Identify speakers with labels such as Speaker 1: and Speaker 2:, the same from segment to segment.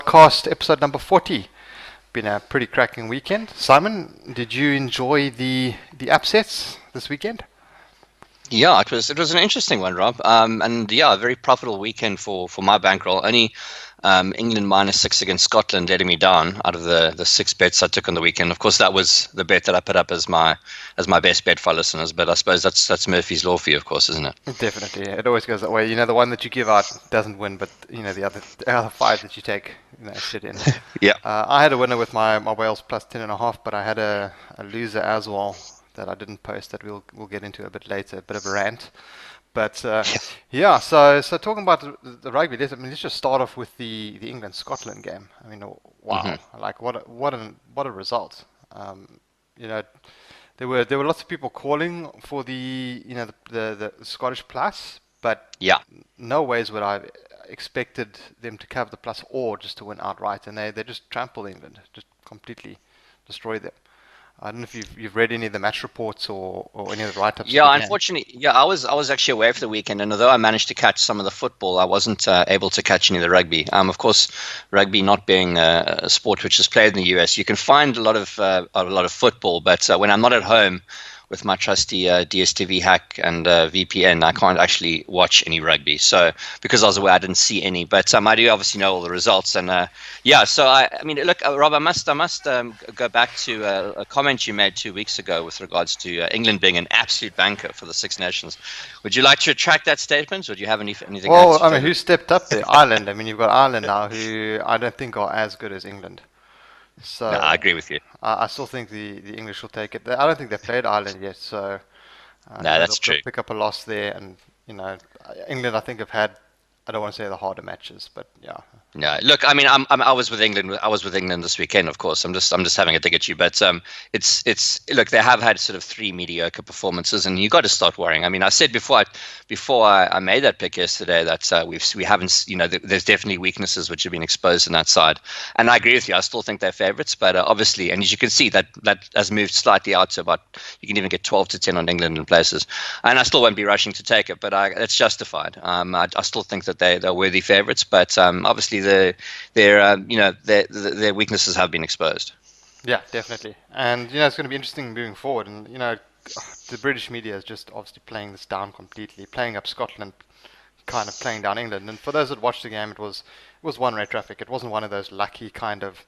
Speaker 1: podcast, episode number 40. Been a pretty cracking weekend. Simon, did you enjoy the upsets this weekend?
Speaker 2: Yeah, it was an interesting one, Rob. And yeah, a very profitable weekend for my bankroll. Only England -6 against Scotland letting me down out of the six bets I took on the weekend. Of course, that was the bet that I put up as my best bet for listeners. But I suppose that's Murphy's law for you, of course, isn't it?
Speaker 1: Definitely. It always goes that way. The one that you give out doesn't win, but the other five that you take, shit in.
Speaker 2: Yeah.
Speaker 1: I had a winner with my Wales plus 10.5, but I had a loser as well that I didn't post that we'll get into a bit later, a bit of a rant. But yeah, so talking about the rugby, let's just start off with the England-Scotland game. I mean, wow, like what a result. You know, there were lots of people calling for the Scottish plus, but
Speaker 2: Yeah.
Speaker 1: no ways would I expected them to cover the plus or just to win outright, and they just trampled England, just completely destroyed them. I don't know if you've read any of the match reports or any of the write-ups of
Speaker 2: Yeah,
Speaker 1: the game.
Speaker 2: unfortunately, yeah, I was actually away for the weekend, and although I managed to catch some of the football, I wasn't able to catch any of the rugby. Of course, rugby not being a sport which is played in the US, you can find a lot of football, but when I'm not at home with my trusty DSTV hack and VPN, I can't actually watch any rugby. So because I was away, I didn't see any. But I do obviously know all the results, and yeah. So I mean, look, Rob, I must go back to a comment you made 2 weeks ago with regards to England being an absolute banker for the Six Nations. Would you like to retract that statement, or do you have anything?
Speaker 1: Well, I mean, who stepped up there? Ireland. I mean, you've got Ireland now, who I don't think are as good as England.
Speaker 2: No,
Speaker 1: So
Speaker 2: I agree with you.
Speaker 1: I still think the English will take it. I don't think they've played Ireland yet, so
Speaker 2: No, that's
Speaker 1: they'll
Speaker 2: true.
Speaker 1: pick up a loss there. And England, I think, have had, I don't want to say the harder matches, but yeah.
Speaker 2: Yeah, look, I mean, I was with England. I was with England this weekend, of course. I'm just having a dig at you, but it's look, they have had sort of three mediocre performances, and you got to start worrying. I mean, I said before I made that pick yesterday that we haven't, there's definitely weaknesses which have been exposed on that side, and I agree with you. I still think they're favourites, but obviously, and as you can see, that has moved slightly out to about, you can even get 12-10 on England in places, and I still won't be rushing to take it, but it's justified. I still think that they're worthy favourites, but obviously their weaknesses have been exposed.
Speaker 1: Yeah, definitely. And it's going to be interesting moving forward. And the British media is just obviously playing this down completely, playing up Scotland, kind of playing down England. And for those that watched the game, it was one-way traffic. It wasn't one of those lucky kind of,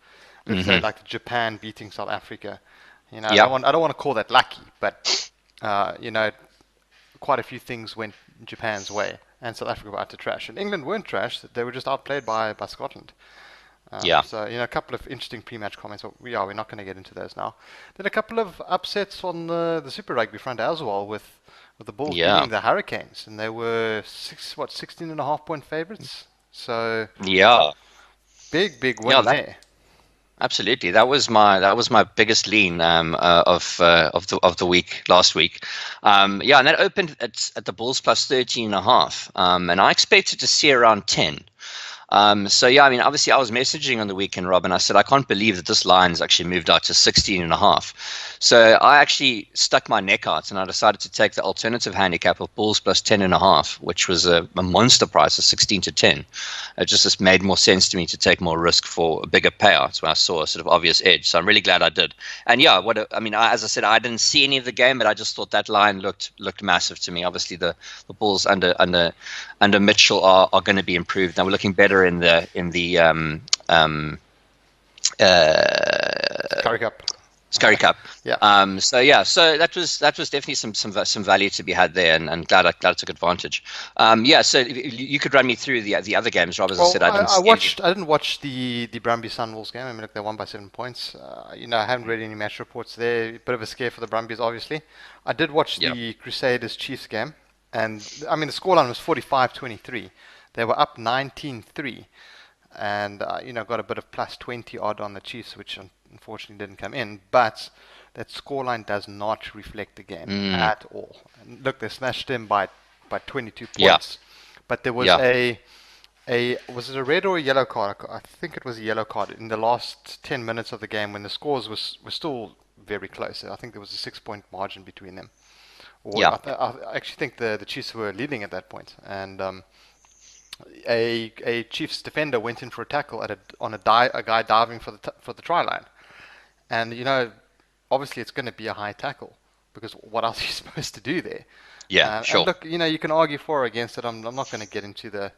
Speaker 1: let's say, like Japan beating South Africa. I don't want to call that lucky, but quite a few things went Japan's way, and South Africa were out to trash. And England weren't trash; they were just outplayed by Scotland.
Speaker 2: Yeah.
Speaker 1: So a couple of interesting pre-match comments. But we're not going to get into those now. Then a couple of upsets on the Super Rugby front as well, with the Bulls
Speaker 2: Yeah.
Speaker 1: beating the Hurricanes, and they were 16.5 point favorites. So
Speaker 2: Yeah.
Speaker 1: big
Speaker 2: Yeah,
Speaker 1: win there.
Speaker 2: absolutely. That was my biggest lean of the week last week. Yeah, and that opened at the Bulls plus 13.5. And I expected to see around 10. So yeah, I mean, obviously I was messaging on the weekend, Rob, and I said, I can't believe that this line's actually moved out to 16.5. So I actually stuck my neck out and I decided to take the alternative handicap of Bulls plus 10.5, which was a monster price of 16-10. It just made more sense to me to take more risk for a bigger payout when I saw a sort of obvious edge. So I'm really glad I did. And yeah, as I said, I didn't see any of the game, but I just thought that line looked massive to me. Obviously the Bulls under Mitchell are going to be improved. Now we're looking better in the
Speaker 1: Curry Cup.
Speaker 2: Scurry Cup.
Speaker 1: Yeah.
Speaker 2: So that was definitely some value to be had there, and glad I took advantage. So if you could run me through the other games, Rob. As I said, I
Speaker 1: didn't watch the Brumbies Sunwolves game. I mean, look, they won by 7 points. I haven't read any match reports there. Bit of a scare for the Brumbies, obviously. I did watch the Crusaders Chiefs game, and I mean the scoreline was 45-23. They were up 19-3, and got a bit of plus 20 odd on the Chiefs, which unfortunately didn't come in. But that scoreline does not reflect the game at all. And look, they smashed them by 22 points.
Speaker 2: Yeah.
Speaker 1: But there was was it a red or a yellow card? I think it was a yellow card in the last 10 minutes of the game when the scores were still very close. I think there was a 6 point margin between them. I actually think the Chiefs were leading at that point. And a Chiefs defender went in for a tackle at a guy diving for for the try line, and obviously it's going to be a high tackle because what else are you supposed to do there?
Speaker 2: Yeah,
Speaker 1: And
Speaker 2: sure,
Speaker 1: look, you can argue for or against it. I'm not going to get into the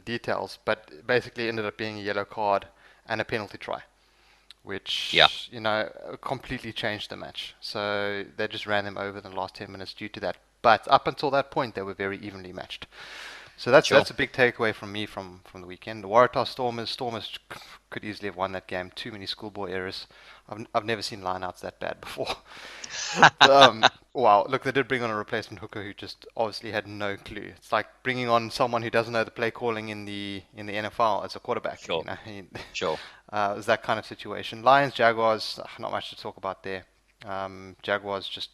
Speaker 1: details, but basically it ended up being a yellow card and a penalty try,
Speaker 2: yeah,
Speaker 1: which completely changed the match. So they just ran them over in the last 10 minutes due to that. But up until that point, they were very evenly matched. So
Speaker 2: sure.
Speaker 1: that's a big takeaway from me from the weekend. The Waratah Stormers could easily have won that game. Too many schoolboy errors. I've never seen lineouts that bad before. Wow, look, they did bring on a replacement hooker who just obviously had no clue. It's like bringing on someone who doesn't know the play calling in the NFL as a quarterback.
Speaker 2: Sure, sure.
Speaker 1: It was that kind of situation. Lions Jaguars, not much to talk about there. Jaguars just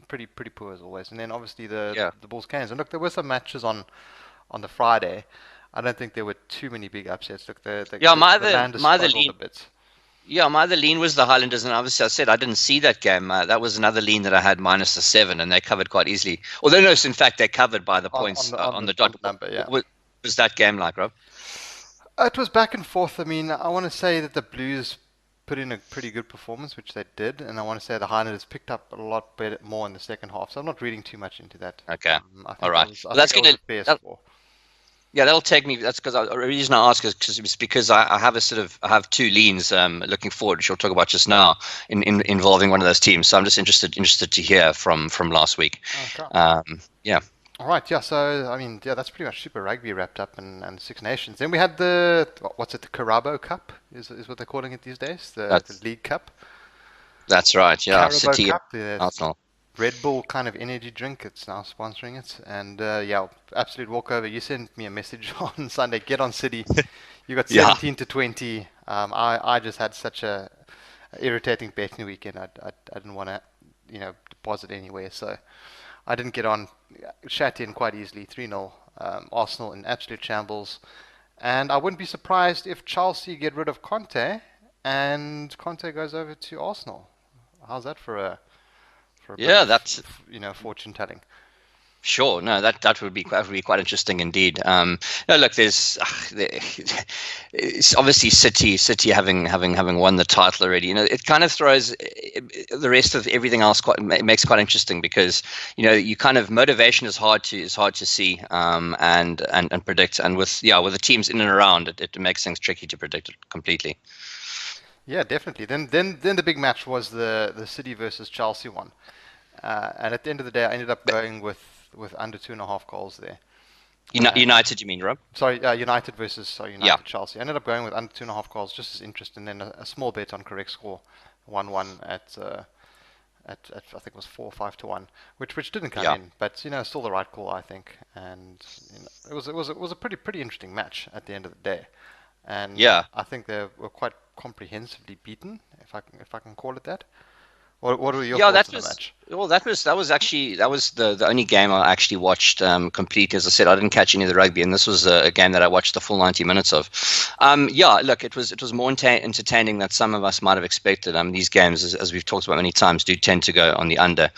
Speaker 1: pretty poor as always. And then obviously
Speaker 2: Yeah.
Speaker 1: the Bulls Canes. And look, there were some matches on the Friday. I don't think there were too many big upsets. Look,
Speaker 2: Yeah,
Speaker 1: the Landers
Speaker 2: my other
Speaker 1: struggled
Speaker 2: lean.
Speaker 1: a bit
Speaker 2: Yeah, my other lean was the Highlanders, and obviously I said I didn't see that game. That was another lean that I had minus the 7, and they covered quite easily. Although no, so in fact they covered by the points on the
Speaker 1: on
Speaker 2: dot.
Speaker 1: the number. Yeah.
Speaker 2: What was that game like, Rob?
Speaker 1: It was back and forth. I mean, I want to say that the Blues put in a pretty good performance, which they did, and I want to say the Highlanders picked up a lot better, more in the second half. So I'm not reading too much into that.
Speaker 2: Okay, all right.
Speaker 1: I
Speaker 2: Well,
Speaker 1: think
Speaker 2: that's
Speaker 1: that was
Speaker 2: gonna
Speaker 1: a fair
Speaker 2: that,
Speaker 1: score.
Speaker 2: yeah, that'll take me. That's because the reason I ask is because it's because I have I have two leans looking forward, which we'll talk about just now involving one of those teams. So I'm just interested to hear from last week.
Speaker 1: Okay.
Speaker 2: Yeah.
Speaker 1: All right, yeah. So I mean, yeah, that's pretty much Super Rugby wrapped up and Six Nations. Then we had what's it, the Carabao Cup is what they're calling it these days, the
Speaker 2: That's
Speaker 1: League Cup,
Speaker 2: that's right. Yeah,
Speaker 1: Carabao
Speaker 2: City,
Speaker 1: Cup, the
Speaker 2: Arsenal.
Speaker 1: Red Bull kind of energy drink. It's now sponsoring it, and yeah, absolute walkover. You sent me a message on Sunday. Get on City. You got
Speaker 2: Yeah.
Speaker 1: 17 to 20. I just had such a irritating betting weekend. I didn't want to deposit anywhere, so I didn't get on. Shat in quite easily, 3-0. Arsenal in absolute shambles. And I wouldn't be surprised if Chelsea get rid of Conte and Conte goes over to Arsenal. How's that for a bit
Speaker 2: Yeah,
Speaker 1: of
Speaker 2: that's
Speaker 1: fortune telling?
Speaker 2: sure. No, that would be quite interesting indeed. No, look, it's obviously City having won the title already. It kind of throws the rest of everything else makes quite interesting because you kind of motivation is hard to see and predict. And with the teams in and around, it makes things tricky to predict it completely.
Speaker 1: Yeah, definitely. Then the big match was the City versus Chelsea one. And at the end of the day, I ended up going with under 2.5 goals there.
Speaker 2: United, you mean, Rob?
Speaker 1: Sorry,
Speaker 2: Yeah,
Speaker 1: United Chelsea. I ended up going with under 2.5 goals, just as interesting. And then a small bet on correct score, 1-1 at I think it was 4 or 5 to 1, which didn't come
Speaker 2: yeah,
Speaker 1: in, but still the right call I think. And it was a pretty interesting match at the end of the day. And
Speaker 2: yeah.
Speaker 1: I think they were quite comprehensively beaten, if I can call it that. What were your
Speaker 2: Yeah,
Speaker 1: thoughts
Speaker 2: that
Speaker 1: on the
Speaker 2: was
Speaker 1: match?
Speaker 2: well. That was the only game I actually watched complete. As I said, I didn't catch any of the rugby, and this was a game that I watched the full 90 minutes of. Yeah, look, it was more entertaining than some of us might have expected. These games, as we've talked about many times, do tend to go on the under.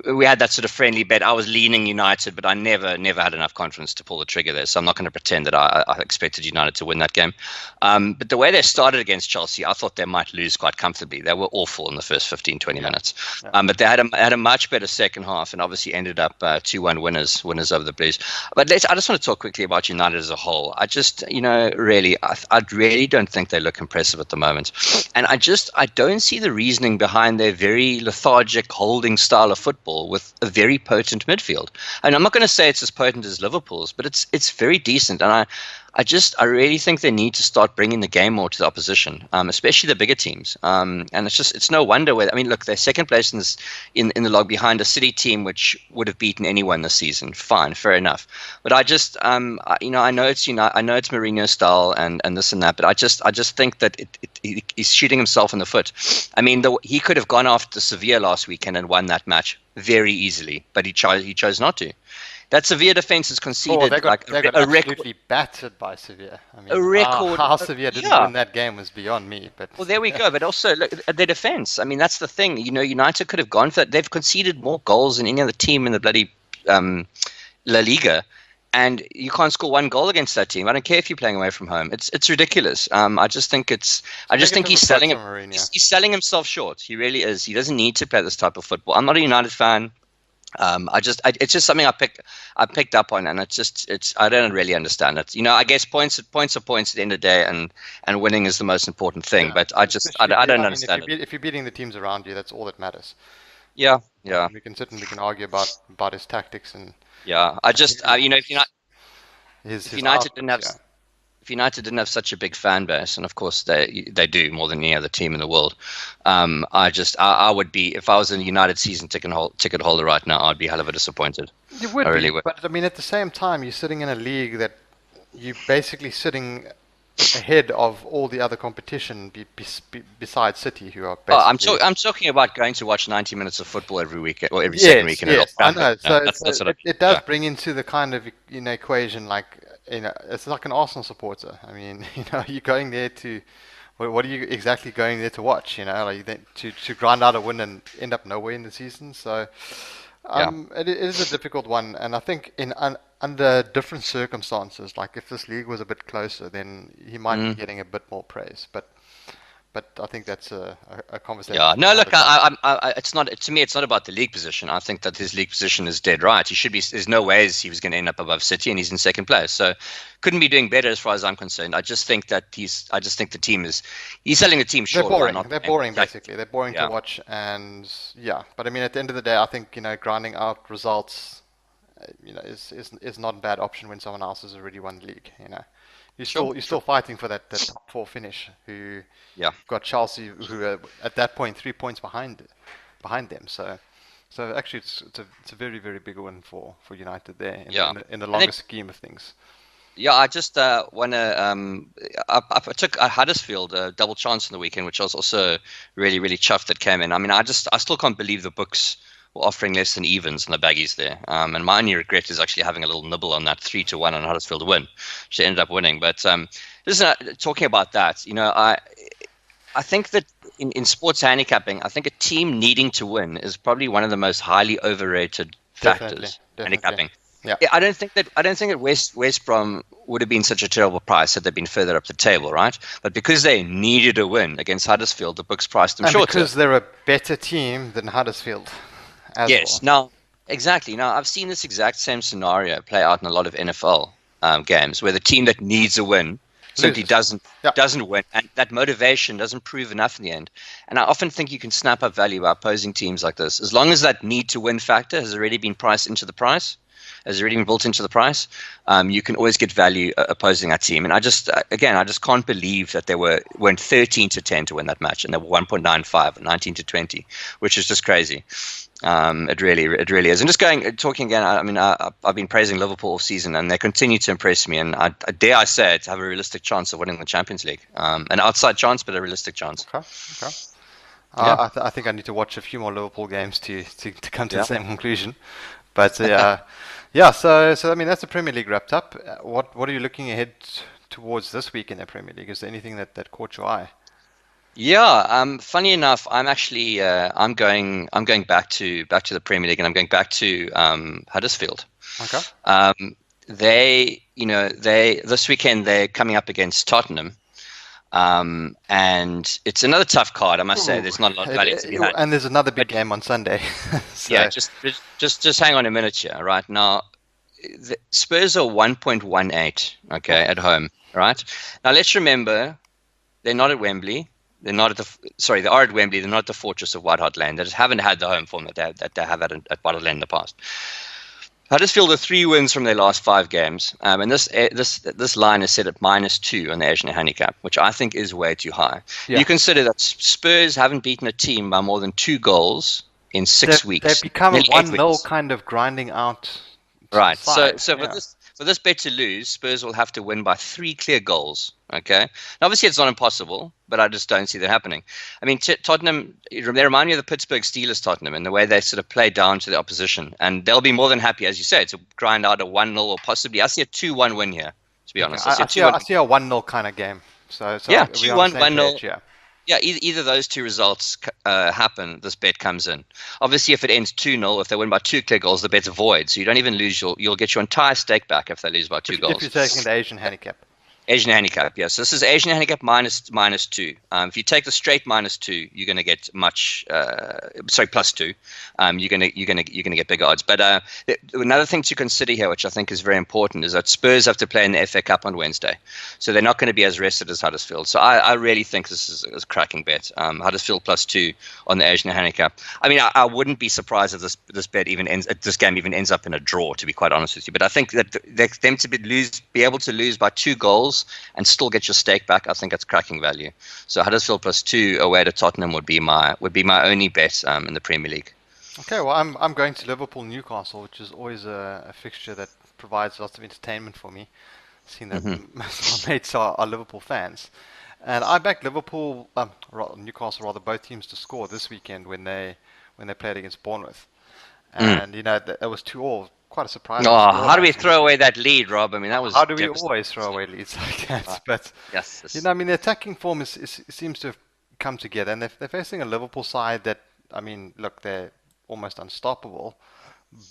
Speaker 2: We had that sort of friendly bet. I was leaning United, but I never had enough confidence to pull the trigger there. So I'm not going to pretend that I expected United to win that game. But the way they started against Chelsea, I thought they might lose quite comfortably. They were awful in the first 15, 20
Speaker 1: Yeah,
Speaker 2: minutes.
Speaker 1: yeah.
Speaker 2: But they had a much better second half and obviously ended up 2-1 winners over the Blues. But I just want to talk quickly about United as a whole. I just, really, I really don't think they look impressive at the moment. And I don't see the reasoning behind their very lethargic holding style of football with a very potent midfield. And I'm not going to say it's as potent as Liverpool's, but it's very decent. And I really think they need to start bringing the game more to the opposition, especially the bigger teams. And it's no wonder I mean, look, they're second place in the log behind a City team which would have beaten anyone this season. Fine, fair enough. But I know it's Mourinho style and this and that, but I just think that he's shooting himself in the foot. I mean, he could have gone after Sevilla last weekend and won that match very easily, but he chose not to. That Sevilla defense has
Speaker 1: Oh,
Speaker 2: conceded
Speaker 1: they got
Speaker 2: a record.
Speaker 1: absolutely battered by Sevilla. I
Speaker 2: A
Speaker 1: mean,
Speaker 2: record.
Speaker 1: how Sevilla didn't
Speaker 2: Yeah.
Speaker 1: win that game was beyond me. But
Speaker 2: Well, there we go. But also, look at their defense. I mean, that's the thing. United could have gone for that. They've conceded more goals than any other team in the bloody La Liga. and you can't score one goal against that team. I don't care if you're playing away from home. It's ridiculous. I just think
Speaker 1: It's a negative
Speaker 2: he's
Speaker 1: approach
Speaker 2: selling it.
Speaker 1: from Mourinho.
Speaker 2: He's selling himself short. He really is. He doesn't need to play this type of football. I'm not a United fan. It's just something I picked up on, and I don't really understand it. I guess points are points at the end of the day, and winning is the most important thing.
Speaker 1: Yeah.
Speaker 2: But I don't understand it.
Speaker 1: If you're beating the teams around you, that's all that matters.
Speaker 2: Yeah, yeah,
Speaker 1: We can argue about his tactics and
Speaker 2: yeah. If
Speaker 1: his
Speaker 2: United didn't
Speaker 1: outputs.
Speaker 2: have
Speaker 1: Yeah.
Speaker 2: if United didn't have such a big fan base, and of course they do more than any other team in the world, I would be, if I was a United season ticket holder right now, I'd be hell of a disappointed.
Speaker 1: You would
Speaker 2: I really
Speaker 1: be,
Speaker 2: would.
Speaker 1: but I mean, at the same time, you're sitting in a league that you're basically sitting ahead of all the other competition besides City, who are
Speaker 2: Oh,
Speaker 1: basically.
Speaker 2: I'm talking about going to watch 90 minutes of football every week or every second week in a Old
Speaker 1: Yes, I
Speaker 2: Trafford.
Speaker 1: know.
Speaker 2: Yeah,
Speaker 1: So,
Speaker 2: that's what
Speaker 1: it does
Speaker 2: yeah.
Speaker 1: bring into the kind of equation like it's like an Arsenal supporter. I mean, you're going there to what are you exactly going there to watch? Like to grind out a win and end up nowhere in the season. So
Speaker 2: Yeah.
Speaker 1: it is a difficult one, and I think under different circumstances, like if this league was a bit closer, then he might be getting a bit more praise. But I think that's a conversation.
Speaker 2: Yeah,
Speaker 1: for
Speaker 2: no,
Speaker 1: another
Speaker 2: look,
Speaker 1: time.
Speaker 2: it's not, to me, it's not about the league position. I think that his league position is dead right. He should be, there's no ways he was going to end up above City, and he's in second place. So couldn't be doing better as far as I'm concerned. I just think the team he's selling the team
Speaker 1: They're
Speaker 2: short.
Speaker 1: boring.
Speaker 2: Not
Speaker 1: They're
Speaker 2: playing.
Speaker 1: boring,
Speaker 2: Exactly.
Speaker 1: basically. They're boring to
Speaker 2: Yeah,
Speaker 1: watch, and yeah. But I mean, at the end of the day, I think grinding out results, is not a bad option when someone else has already won the league. You're still fighting for that top four finish. Who
Speaker 2: yeah,
Speaker 1: got Chelsea, who are at that point 3 points behind them. So actually, it's a very very big win for United there
Speaker 2: yeah.
Speaker 1: in the
Speaker 2: And
Speaker 1: longer scheme of things.
Speaker 2: yeah, I just want to. I took a Huddersfield double chance in the weekend, which I was also really, really chuffed that came in. I mean, I still can't believe the books were offering less than evens on the baggies there. And my only regret is actually having a little nibble on that 3-1 on Huddersfield to win, which they ended up winning. But listen, talking about that, I think that in sports handicapping, I think a team needing to win is probably one of the most highly overrated
Speaker 1: Definitely,
Speaker 2: factors
Speaker 1: definitely.
Speaker 2: handicapping.
Speaker 1: Yeah.
Speaker 2: I don't think that West Brom would have been such a terrible price had they been further up the table, right? But because they needed a win against Huddersfield, the books priced them
Speaker 1: And
Speaker 2: shorter.
Speaker 1: because they're a better team than Huddersfield as
Speaker 2: Yes,
Speaker 1: well.
Speaker 2: now exactly. Now I've seen this exact same scenario play out in a lot of NFL games where the team that needs a win simply
Speaker 1: Loses. Yeah.
Speaker 2: doesn't win, and that motivation doesn't prove enough in the end. And I often think you can snap up value by opposing teams like this, as long as that need to win factor has already been priced into the price. Has already been built into the price. You can always get value opposing that team, and I just can't believe that they went 13-10 to win that match, and they were 1.95, 19-20, which is just crazy. It really is. And just talking again, I mean, I've been praising Liverpool all season, and they continue to impress me. And I dare I say it, to have a realistic chance of winning the Champions League. An outside chance, but a realistic chance.
Speaker 1: Okay.
Speaker 2: Yeah.
Speaker 1: I think I need to watch a few more Liverpool games to come to
Speaker 2: Yeah.
Speaker 1: the same conclusion. But yeah. So I mean, that's the Premier League wrapped up. What are you looking ahead towards this week in the Premier League? Is there anything that caught your eye?
Speaker 2: Yeah, funny enough, I'm actually I'm going back to the Premier League, and I'm going back to Huddersfield.
Speaker 1: Okay.
Speaker 2: They this weekend they're coming up against Tottenham, and it's another tough card. I must say, there's not a lot of value to be had.
Speaker 1: And there's another big game on Sunday. So,
Speaker 2: Yeah, just hang on a minute here. Right now, the Spurs are 1.18, okay, at home. Right now, let's remember they're not at Wembley. They're not at they are at Wembley. They're not at the Fortress of White Hart Lane. They just haven't had the home form that they have at White Hart Lane in the past. Huddersfield are 3 wins from their last 5 games, and this line is set at -2 on the Asian handicap, which I think is way too high.
Speaker 1: Yeah.
Speaker 2: You consider that Spurs haven't beaten a team by more than 2 goals in 6 weeks.
Speaker 1: They've become a
Speaker 2: Nearly 8
Speaker 1: 1-0
Speaker 2: weeks.
Speaker 1: kind of grinding out.
Speaker 2: Right.
Speaker 1: Side.
Speaker 2: So
Speaker 1: Yeah.
Speaker 2: for this bet to lose, Spurs will have to win by 3 clear goals. Okay. Now, obviously, it's not impossible, but I just don't see that happening. I mean, Tottenham, they remind me of the Pittsburgh Steelers Tottenham in the way they sort of play down to the opposition, and they'll be more than happy, as you say, to grind out a 1-0 or possibly I see a 2-1 win here. To be honest,
Speaker 1: I see a 1-0 kind of game. So
Speaker 2: yeah,
Speaker 1: we're on
Speaker 2: 2-1,
Speaker 1: the same
Speaker 2: 1-0.
Speaker 1: page, yeah.
Speaker 2: Yeah, either those two results happen, this bet comes in. Obviously, if it ends 2-0, if they win by two clear goals, the bet's void. So you don't even lose you'll get your entire stake back if they lose by two
Speaker 1: If you're
Speaker 2: goals.
Speaker 1: taking the Asian handicap.
Speaker 2: Asian handicap, yes. This is Asian handicap minus two. If you take the straight minus two, you're going to get sorry, plus two. You're gonna get bigger odds. But another thing to consider here, which I think is very important, is that Spurs have to play in the FA Cup on Wednesday, so they're not going to be as rested as Huddersfield. So I really think this is a cracking bet. Huddersfield plus two on the Asian handicap. I mean, I wouldn't be surprised if this bet even ends, this game even ends up in a draw. To be quite honest with you, but I think that them to be able to lose by two goals and still get your stake back, I think that's cracking value. So Huddersfield plus two away to Tottenham would be my only bet in the Premier League.
Speaker 1: Okay, well, I'm going to Liverpool Newcastle, which is always a fixture that provides lots of entertainment for me, seeing that
Speaker 2: Hmm.
Speaker 1: most of my mates are Liverpool fans. And I backed Liverpool, Newcastle rather, both teams to score this weekend when they played against Bournemouth.
Speaker 2: Mm.
Speaker 1: And it was 2-2, quite a surprising
Speaker 2: Oh,
Speaker 1: score
Speaker 2: how do we
Speaker 1: actually.
Speaker 2: throw away that lead, Rob? I mean, that was
Speaker 1: How do we
Speaker 2: devastating.
Speaker 1: always throw away leads like that? But
Speaker 2: Yes.
Speaker 1: I mean, the attacking form seems to have come together, and they're facing a Liverpool side that, I mean, look, they're almost unstoppable,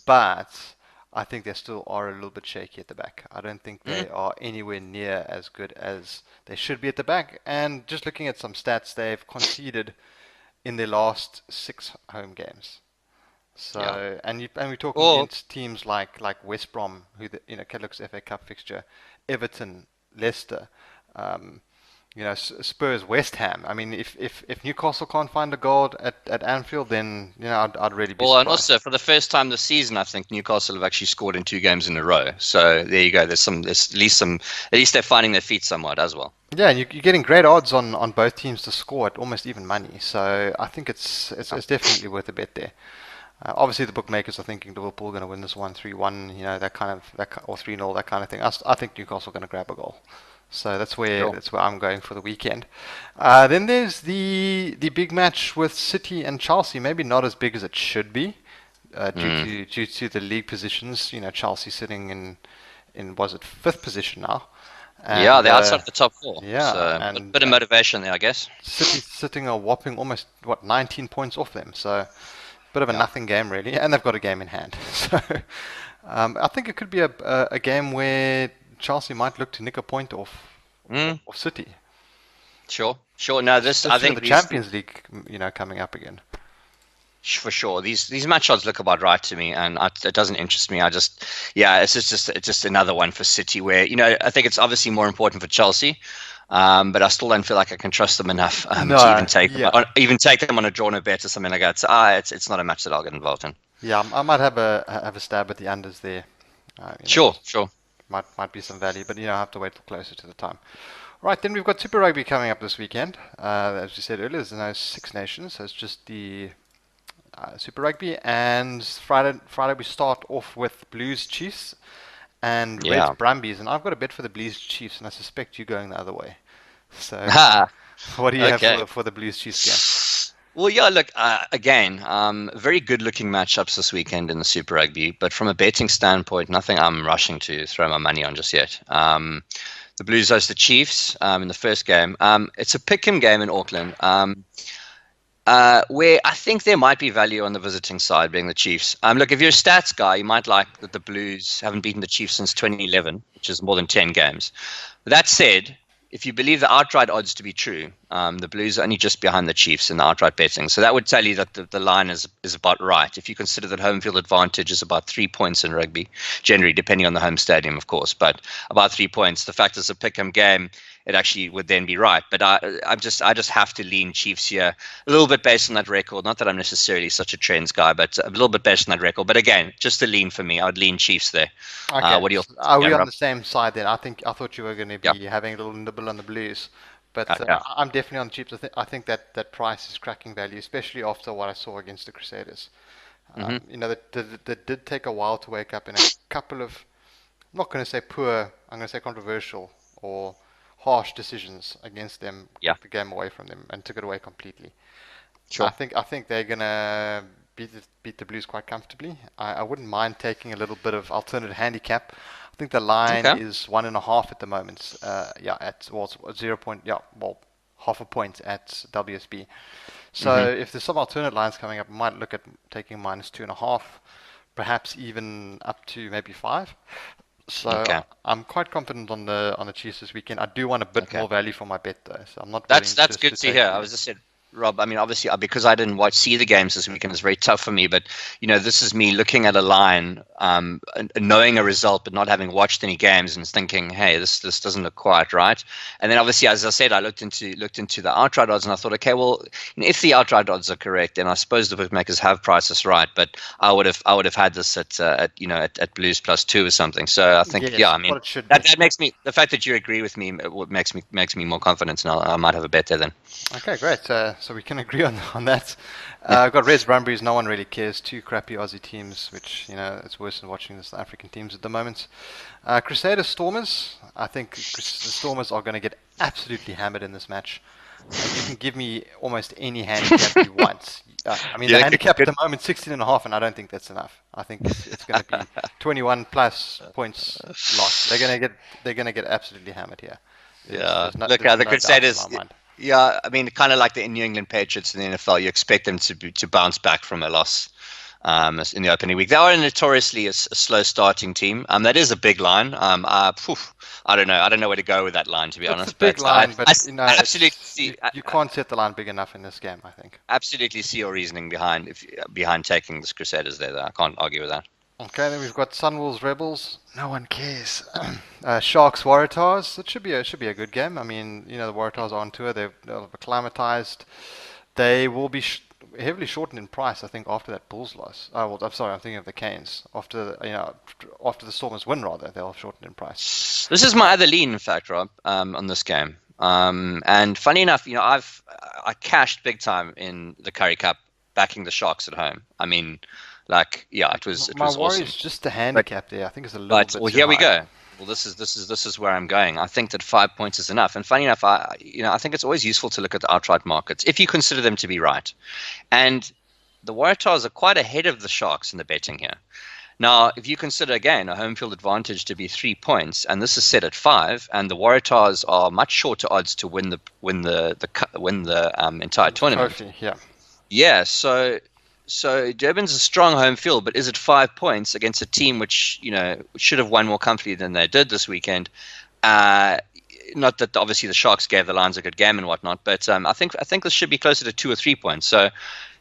Speaker 1: but I think they still are a little bit shaky at the back. I don't think
Speaker 2: Mm.
Speaker 1: they are anywhere near as good as they should be at the back. And just looking at some stats, they've conceded in their last 6 home games.
Speaker 2: Yeah.
Speaker 1: So, and we're talking
Speaker 2: Or
Speaker 1: against teams like West Brom, who looks FA Cup fixture, Everton, Leicester, um, Spurs, West Ham. I mean, if Newcastle can't find a goal at Anfield, then I'd really be
Speaker 2: and
Speaker 1: surprised.
Speaker 2: also for the first time this season, I think Newcastle have actually scored in two games in a row. So there you go. At least they're finding their feet somewhat as well.
Speaker 1: Yeah, and you're getting great odds on both teams to score at almost even money. So I think it's definitely worth a bet there. Obviously, the bookmakers are thinking Liverpool are going to win this one 3-1, or 3-0, that kind of thing. I think Newcastle are going to grab a goal. So
Speaker 2: Sure.
Speaker 1: that's where I'm going for the weekend. Then there's the big match with City and Chelsea. Maybe not as big as it should be,
Speaker 2: Mm.
Speaker 1: due to the league positions. Chelsea sitting in was it fifth position now,
Speaker 2: Yeah,
Speaker 1: and
Speaker 2: they're outside of the top four.
Speaker 1: yeah,
Speaker 2: So a
Speaker 1: and
Speaker 2: bit of motivation there, I guess.
Speaker 1: City sitting a whopping almost 19 points off them. So bit of a
Speaker 2: Yeah.
Speaker 1: nothing game really, and they've got a game in hand. So I think it could be a game where Chelsea might look to nick a point
Speaker 2: Mm.
Speaker 1: off City,
Speaker 2: Sure. Sure. No, I
Speaker 1: especially in
Speaker 2: think
Speaker 1: the
Speaker 2: these
Speaker 1: Champions League, coming up again.
Speaker 2: for sure. These match odds look about right to me, and it doesn't interest me. Yeah, it's just another one for City where I think it's obviously more important for Chelsea, but I still don't feel like I can trust them enough to
Speaker 1: No, yeah,
Speaker 2: even take them on a draw no bet or something like that. So it's not a match that I'll get involved in.
Speaker 1: yeah, I might have a stab at the unders there.
Speaker 2: Sure,
Speaker 1: Just
Speaker 2: sure.
Speaker 1: might be some value, but I have to wait till closer to the time. Right, then we've got Super Rugby coming up this weekend. As we said earlier, there's no Six Nations, so it's just the Super Rugby. And Friday we start off with Blues Chiefs and Reds
Speaker 2: Yeah.
Speaker 1: Brumbies. And I've got a bet for the Blues Chiefs, and I suspect you going the other way. So,
Speaker 2: Ah,
Speaker 1: what do you have
Speaker 2: okay.
Speaker 1: for the Blues Chiefs game?
Speaker 2: Well, yeah, look, again, very good looking matchups this weekend in the Super Rugby, but from a betting standpoint, nothing I'm rushing to throw my money on just yet. The Blues host the Chiefs in the first game. It's a pick 'em game in Auckland, where I think there might be value on the visiting side, being the Chiefs. Look, if you're a stats guy, you might like that the Blues haven't beaten the Chiefs since 2011, which is more than 10 games. That said, if you believe the outright odds to be true, the Blues are only just behind the Chiefs in the outright betting. So that would tell you that the line is about right. If you consider that home field advantage is about 3 points in rugby, generally, depending on the home stadium, of course, but about 3 points. The fact it's a pick 'em game, it actually would then be right. But I just have to lean Chiefs here a little bit based on that record. Not that I'm necessarily such a trends guy, but a little bit based on that record. But again, just a lean for me. I would lean Chiefs there.
Speaker 1: Okay,
Speaker 2: What do you
Speaker 1: so are we
Speaker 2: game,
Speaker 1: on
Speaker 2: Rob?
Speaker 1: the same side then? I thought you were going to
Speaker 2: Yeah.
Speaker 1: be having a little nibble on the Blues, but
Speaker 2: Yeah.
Speaker 1: I'm definitely on the Chiefs. I think that price is cracking value, especially after what I saw against the Crusaders.
Speaker 2: Hmm.
Speaker 1: That did take a while to wake up in a couple of, I'm not going to say poor, I'm going to say controversial or harsh decisions against them,
Speaker 2: Yeah.
Speaker 1: took the game away from them and took it away completely.
Speaker 2: Sure.
Speaker 1: I think they're gonna beat the Blues quite comfortably. I wouldn't mind taking a little bit of alternate handicap. I think the line
Speaker 2: Okay.
Speaker 1: is 1.5 at the moment. Yeah, at well, it's 0. Yeah, well, half a point at WSB. So
Speaker 2: Hmm.
Speaker 1: if there's some alternate lines coming up, I might look at taking -2.5, perhaps even up to maybe 5. So
Speaker 2: Okay.
Speaker 1: I'm quite confident on the Chiefs this weekend. I do want a bit
Speaker 2: Okay.
Speaker 1: more value for my bet though, so I'm not
Speaker 2: That's
Speaker 1: willing
Speaker 2: that's
Speaker 1: just
Speaker 2: good
Speaker 1: to
Speaker 2: to
Speaker 1: take
Speaker 2: hear. I
Speaker 1: the.
Speaker 2: was just said, Rob. I mean, obviously, because I didn't see the games this weekend, it's very tough for me. But this is me looking at a line, and knowing a result, but not having watched any games, and thinking, hey, this doesn't look quite right. And then obviously, as I said, I looked into the outright odds, and I thought, okay, well, if the outright odds are correct, then I suppose the bookmakers have priced us right. But I would have had this at Blues +2 or something. So I think, yeah,
Speaker 1: Yes,
Speaker 2: I
Speaker 1: what
Speaker 2: mean.
Speaker 1: it should be.
Speaker 2: That makes me the fact that you agree with me makes me more confident, and I might have a bet there then.
Speaker 1: Okay, great. So we can agree on that. I've got Reds Brumbies. No one really cares. Two crappy Aussie teams, which it's worse than watching the South African teams at the moment. Crusaders Stormers. I think the Stormers are going to get absolutely hammered in this match. You can give me almost any handicap you want. I mean, the
Speaker 2: Yeah,
Speaker 1: handicap at
Speaker 2: good.
Speaker 1: the moment 16.5, and I don't think that's enough. I think it's going to be 21 plus points lost. They're going to get absolutely hammered here.
Speaker 2: Yeah, look,
Speaker 1: There's
Speaker 2: the
Speaker 1: no doubt in my
Speaker 2: Crusaders.
Speaker 1: mind.
Speaker 2: Yeah, I mean, kind of like the New England Patriots in the NFL, you expect them to bounce back from a loss in the opening week. They are notoriously a slow starting team. That is a big line. I don't know. I don't know where to go with that line, to be
Speaker 1: It's a
Speaker 2: honest.
Speaker 1: big
Speaker 2: But I,
Speaker 1: line, but
Speaker 2: I, I absolutely see.
Speaker 1: you can't set the line big enough in this game. I think.
Speaker 2: Absolutely see your reasoning behind taking the Crusaders there. Though. I can't argue with that.
Speaker 1: Okay, then we've got Sunwolves Rebels. No one cares. Sharks Waratahs. It should be a good game. I mean, the Waratahs are on tour. They're acclimatized. They will be heavily shortened in price, I think, after that Bulls loss. Oh, well, I'm sorry, I'm thinking of the Canes. After the Stormers win, rather, they'll shorten in price.
Speaker 2: This is my other lean, in fact, Rob, on this game. And funny enough, I cashed big time in the Curry Cup, backing the Sharks at home. I mean, like, yeah, it
Speaker 1: My
Speaker 2: was
Speaker 1: worry
Speaker 2: awesome.
Speaker 1: is just the
Speaker 2: But
Speaker 1: handicap there. I think it's a little
Speaker 2: but
Speaker 1: bit
Speaker 2: well,
Speaker 1: too
Speaker 2: here we
Speaker 1: high.
Speaker 2: go. Well, this is where I'm going. I think that 5 points is enough. And funny enough, I think it's always useful to look at the outright markets if you consider them to be right. And the Waratahs are quite ahead of the Sharks in the betting here. Now, if you consider again a home field advantage to be 3 points, and this is set at 5, and the Waratahs are much shorter odds to win the entire tournament.
Speaker 1: Trophy, yeah.
Speaker 2: Yeah, so Durban's a strong home field, but is it 5 points against a team which should have won more comfortably than they did this weekend? Uh, Not that obviously the Sharks gave the Lions a good game and whatnot, but I think this should be closer to 2 or 3 points. So,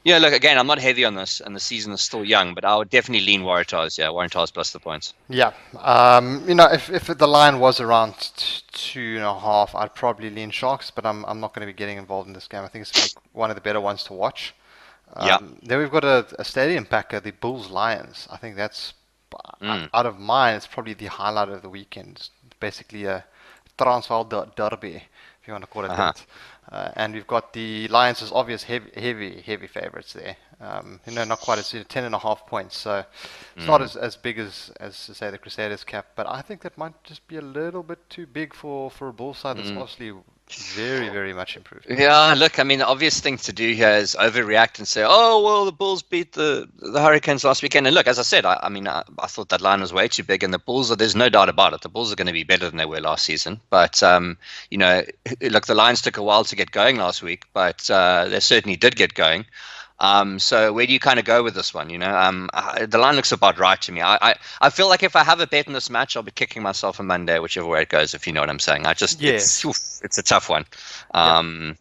Speaker 2: look, again, I'm not heavy on this, and the season is still young, but I would definitely lean Waratahs. Yeah, Waratahs plus the points.
Speaker 1: Yeah. If the line was around 2.5, I'd probably lean Sharks, but I'm not going to be getting involved in this game. I think it's like one of the better ones to watch.
Speaker 2: Yeah.
Speaker 1: Then we've got a stadium packer, the Bulls Lions. I think that's
Speaker 2: Mm.
Speaker 1: out of mine. It's probably the highlight of the weekend. It's basically a Transvaal derby, if you want to call it
Speaker 2: Uh-huh.
Speaker 1: that. And we've got the Lions as obvious heavy favorites there. Not quite as 10.5 points. So it's not
Speaker 2: Mm.
Speaker 1: as big as say the Crusaders cap, but I think that might just be a little bit too big for a Bulls side that's
Speaker 2: Mm.
Speaker 1: obviously very very much improved.
Speaker 2: Yeah, look, I mean, the obvious thing to do here is overreact and say, "Oh, well, the Bulls beat the Hurricanes last weekend." And look, as I said, I mean, I thought that line was way too big, and the Bulls there's no doubt about it. The Bulls are going to be better than they were last season. But look, the Lions took a while to get going last week, but they certainly did get going. So where do you kind of go with this one? The line looks about right to me. I feel like if I have a bet in this match, I'll be kicking myself on Monday, whichever way it goes. If you know what I'm saying,
Speaker 1: Yes.
Speaker 2: it's a tough one.
Speaker 1: Yeah.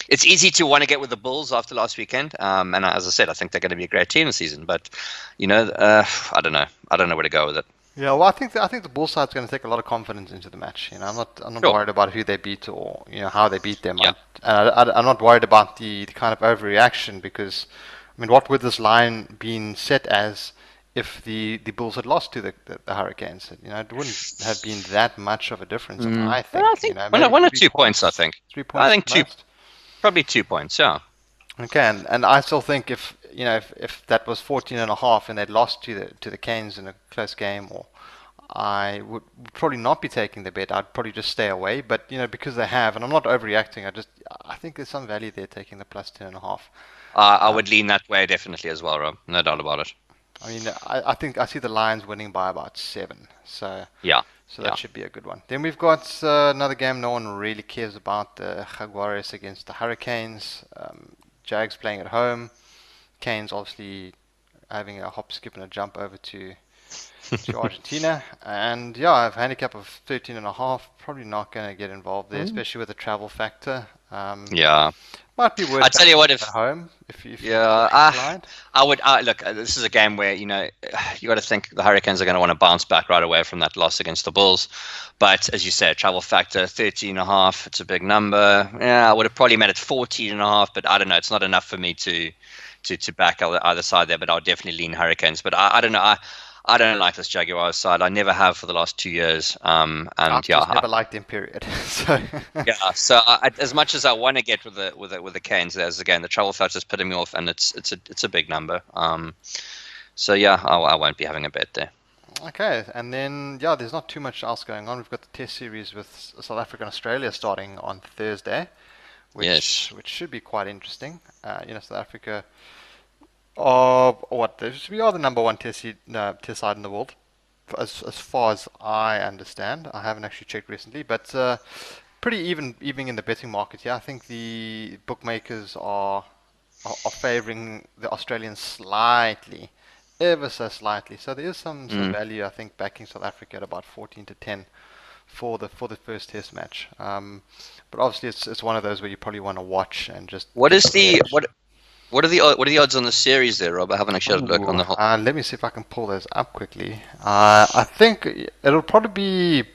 Speaker 2: It's easy to want to get with the Bulls after last weekend, and as I said, I think they're going to be a great team this season. But I don't know. I don't know where to go with it.
Speaker 1: Yeah, well, I think the Bull side's going to take a lot of confidence into the match. I'm not
Speaker 2: Sure.
Speaker 1: worried about who they beat or how they beat them.
Speaker 2: Yeah.
Speaker 1: I'm not worried about the kind of overreaction because, I mean, what would this line been set as if the Bulls had lost to the Hurricanes? It wouldn't have been that much of a difference. I
Speaker 2: Well,
Speaker 1: think.
Speaker 2: I think
Speaker 1: Maybe
Speaker 2: one or
Speaker 1: three
Speaker 2: 2 points. I
Speaker 1: points,
Speaker 2: think.
Speaker 1: 3 points
Speaker 2: I
Speaker 1: at
Speaker 2: think two,
Speaker 1: most.
Speaker 2: probably 2 points. Yeah.
Speaker 1: Okay, and I still think if that was 14.5 and they'd lost to the Canes in a close game, or I would probably not be taking the bet. I'd probably just stay away. But because they have, and I'm not overreacting. I think there's some value there taking the plus 10.5.
Speaker 2: I
Speaker 1: Um,
Speaker 2: would lean that way definitely as well, Rob. No doubt about it.
Speaker 1: I mean, I think I see the Lions winning by about 7. So
Speaker 2: Yeah.
Speaker 1: So that
Speaker 2: Yeah.
Speaker 1: should be a good one. Then we've got another game no one really cares about, the Jaguares against the Hurricanes. Jags playing at home. Canes obviously having a hop, skip, and a jump over to Argentina. And yeah, I have a handicap of 13.5. Probably not going to get involved there,
Speaker 2: Mm.
Speaker 1: especially with the travel factor.
Speaker 2: Yeah.
Speaker 1: Might be
Speaker 2: I
Speaker 1: worth
Speaker 2: tell you
Speaker 1: backing
Speaker 2: what,
Speaker 1: at
Speaker 2: if
Speaker 1: home if
Speaker 2: yeah,
Speaker 1: you're inclined.
Speaker 2: I would look. This is a game where you got to think the Hurricanes are going to want to bounce back right away from that loss against the Bulls. But as you said, travel factor 13.5. It's a big number. Yeah, I would have probably made it 14.5, but I don't know. It's not enough for me to back either side there. But I'll definitely lean Hurricanes. But I don't know. I don't like this Jaguars side. I never have for the last 2 years. And
Speaker 1: I've
Speaker 2: yeah,
Speaker 1: just never liked him, period. So
Speaker 2: yeah, so as much as I want to get with the Canes, there's again the travel factor is putting me off, and it's a big number. So yeah, I won't be having a bet there.
Speaker 1: okay, and then yeah, there's not too much else going on. We've got the Test series with South Africa and Australia starting on Thursday,
Speaker 2: Yes.
Speaker 1: which should be quite interesting. South Africa are what we are the number one test side in the world, as far as I understand. I haven't actually checked recently, but pretty even in the betting market. Yeah, I think the bookmakers are favouring the Australians slightly, ever so slightly. So there is some
Speaker 2: Mm.
Speaker 1: value, I think, backing South Africa at about 14-10 for the first Test match. But obviously, it's one of those where you probably want to watch and just
Speaker 2: What
Speaker 1: get
Speaker 2: is
Speaker 1: the
Speaker 2: the
Speaker 1: edge.
Speaker 2: what are the odds on the series there, Rob? I haven't actually had a look
Speaker 1: Ooh,
Speaker 2: on the whole.
Speaker 1: let me see if I can pull those up quickly. I think it'll probably be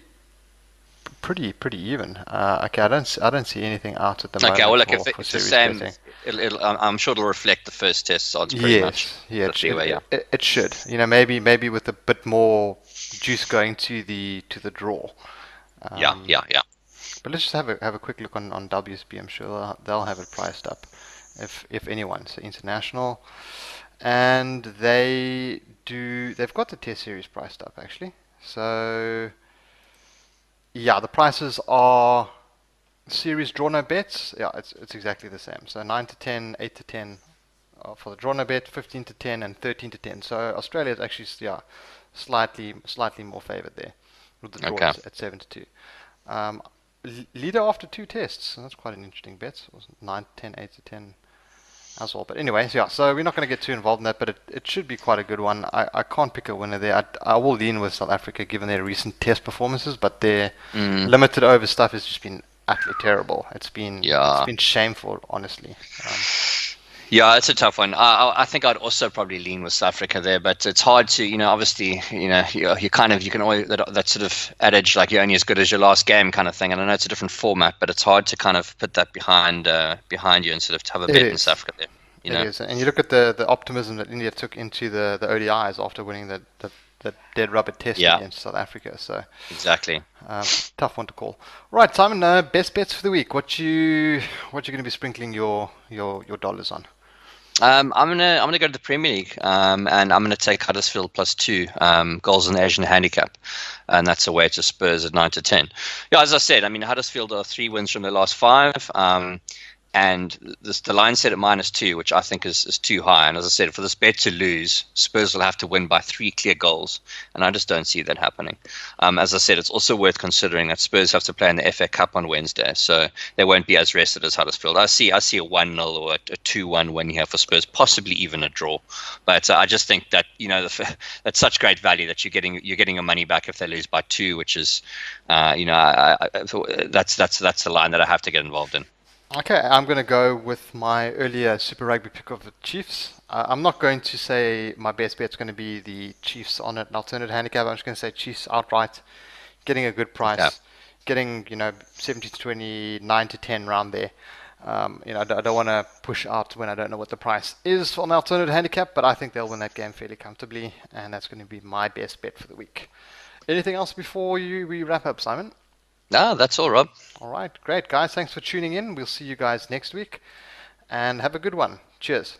Speaker 1: pretty even. Okay, I don't see anything out at the
Speaker 2: Okay, well,
Speaker 1: moment
Speaker 2: look,
Speaker 1: for
Speaker 2: if
Speaker 1: for
Speaker 2: it's the
Speaker 1: series
Speaker 2: same,
Speaker 1: betting.
Speaker 2: I'm sure it'll reflect the first test odds pretty much.
Speaker 1: Yes, yeah,
Speaker 2: The three-way, yeah.
Speaker 1: it should. Maybe with a bit more juice going to the draw.
Speaker 2: Yeah,
Speaker 1: Um,
Speaker 2: yeah, yeah.
Speaker 1: but let's just have a quick look on WSB. I'm sure they'll have it priced up, if anyone. So international, and they've got the Test series priced up actually. So yeah, the prices are series draw no bets. Yeah, it's exactly the same. So 9-10, 8-10 for the draw no bet, 15-10, and 13-10. So Australia is actually slightly more favoured there, with the draw
Speaker 2: Okay.
Speaker 1: at 7-2. Um, Leader after two tests. So that's quite an interesting bet. So it was 9-10, 8-10 as well. But anyways, yeah. So we're not going to get too involved in that, but it should be quite a good one. I can't pick a winner there. I will lean with South Africa given their recent test performances, but their
Speaker 2: Mm,
Speaker 1: limited over stuff has just been utterly terrible. It's
Speaker 2: yeah.
Speaker 1: been shameful, honestly.
Speaker 2: Yeah, it's a tough one. I think I'd also probably lean with South Africa there, but it's hard to, obviously, you kind of, you can always, that sort of adage, like you're only as good as your last game kind of thing. And I know it's a different format, but it's hard to kind of put that behind you and sort of have a
Speaker 1: It
Speaker 2: bet in
Speaker 1: is.
Speaker 2: South Africa there, you
Speaker 1: It
Speaker 2: know?
Speaker 1: is. And you look at the optimism that India took into the ODIs after winning the dead rubber test
Speaker 2: Yeah,
Speaker 1: against South Africa. So
Speaker 2: exactly.
Speaker 1: um, tough one to call. Right, Simon. Best bets for the week. What you going to be sprinkling your dollars on?
Speaker 2: I'm gonna go to the Premier League, and I'm gonna take Huddersfield +2 goals in the Asian handicap, and that's away to Spurs at 9-10. Yeah, as I said, I mean Huddersfield are 3 wins from their last five, and the line set at -2, which I think is too high. And as I said, for this bet to lose, Spurs will have to win by 3 clear goals, and I just don't see that happening. As I said, it's also worth considering that Spurs have to play in the FA Cup on Wednesday, so they won't be as rested as Huddersfield. I see a 1-0 or a 2-1 win here for Spurs, possibly even a draw. But I just think that that's such great value that you're getting your money back if they lose by two, which is, that's the line that I have to get involved in.
Speaker 1: Okay, I'm going to go with my earlier Super Rugby pick of the Chiefs. I'm not going to say my best bet's going to be the Chiefs on an alternate handicap. I'm just going to say Chiefs outright, getting a good
Speaker 2: Okay.
Speaker 1: price, getting 70-20, 9-10 round there. I don't want to push out when I don't know what the price is on the alternate handicap, but I think they'll win that game fairly comfortably, and that's going to be my best bet for the week. Anything else before we wrap up, Simon?
Speaker 2: No, that's all, Rob.
Speaker 1: All right, great, guys. Thanks for tuning in. We'll see you guys next week, and have a good one. Cheers.